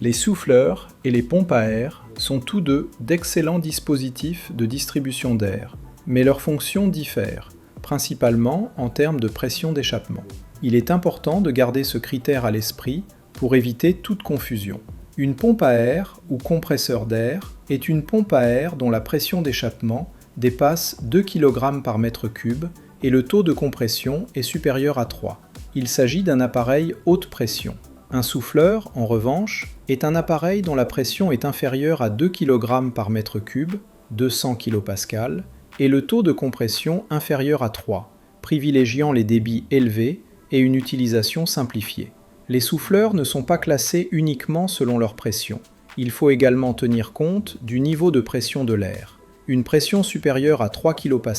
Les souffleurs et les pompes à air sont tous deux d'excellents dispositifs de distribution d'air, mais leurs fonctions diffèrent, principalement en termes de pression d'échappement. Il est important de garder ce critère à l'esprit pour éviter toute confusion. Une pompe à air ou compresseur d'air est une pompe à air dont la pression d'échappement dépasse 2 kg par mètre cube et le taux de compression est supérieur à 3. Il s'agit d'un appareil haute pression. Un souffleur, en revanche, est un appareil dont la pression est inférieure à 2 kg par mètre cube, 200 kPa, et le taux de compression inférieur à 3, privilégiant les débits élevés et une utilisation simplifiée. Les souffleurs ne sont pas classés uniquement selon leur pression. Il faut également tenir compte du niveau de pression de l'air. Une pression supérieure à 3 kPa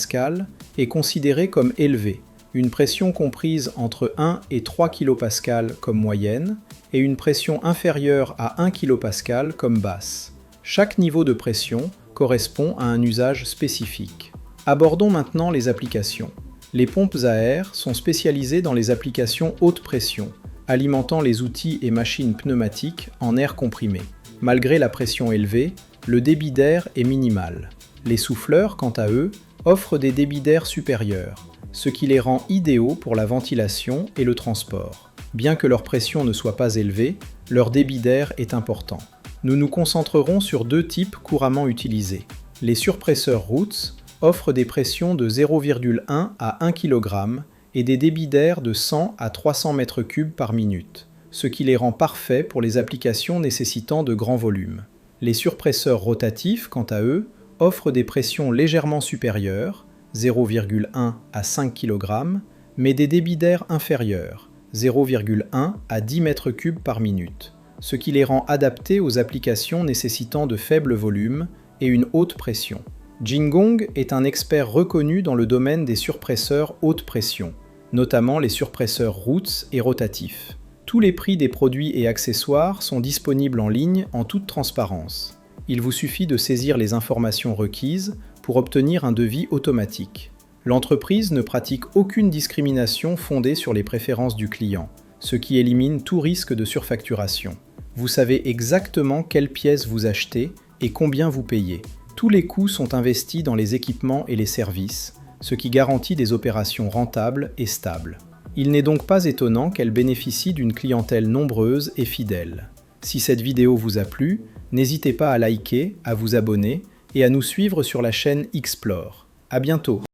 est considérée comme élevée, une pression comprise entre 1 et 3 kPa comme moyenne, et une pression inférieure à 1 kPa comme basse. Chaque niveau de pression correspond à un usage spécifique. Abordons maintenant les applications. Les pompes à air sont spécialisées dans les applications haute pression, alimentant les outils et machines pneumatiques en air comprimé. Malgré la pression élevée, le débit d'air est minimal. Les souffleurs, quant à eux, offrent des débits d'air supérieurs, ce qui les rend idéaux pour la ventilation et le transport. Bien que leur pression ne soit pas élevée, leur débit d'air est important. Nous nous concentrerons sur deux types couramment utilisés. Les surpresseurs Roots offrent des pressions de 0,1 à 1 kg et des débits d'air de 100 à 300 m3 par minute, ce qui les rend parfaits pour les applications nécessitant de grands volumes. Les surpresseurs rotatifs, quant à eux, offrent des pressions légèrement supérieures, 0,1 à 5 kg, mais des débits d'air inférieurs, 0,1 à 10 m3 par minute, ce qui les rend adaptés aux applications nécessitant de faibles volumes et une haute pression. Jingong est un expert reconnu dans le domaine des surpresseurs haute pression, notamment les surpresseurs Roots et rotatifs. Tous les prix des produits et accessoires sont disponibles en ligne en toute transparence. Il vous suffit de saisir les informations requises pour obtenir un devis automatique. L'entreprise ne pratique aucune discrimination fondée sur les préférences du client, ce qui élimine tout risque de surfacturation. Vous savez exactement quelles pièces vous achetez et combien vous payez. Tous les coûts sont investis dans les équipements et les services, ce qui garantit des opérations rentables et stables. Il n'est donc pas étonnant qu'elle bénéficie d'une clientèle nombreuse et fidèle. Si cette vidéo vous a plu, n'hésitez pas à liker, à vous abonner et à nous suivre sur la chaîne Xplore. À bientôt!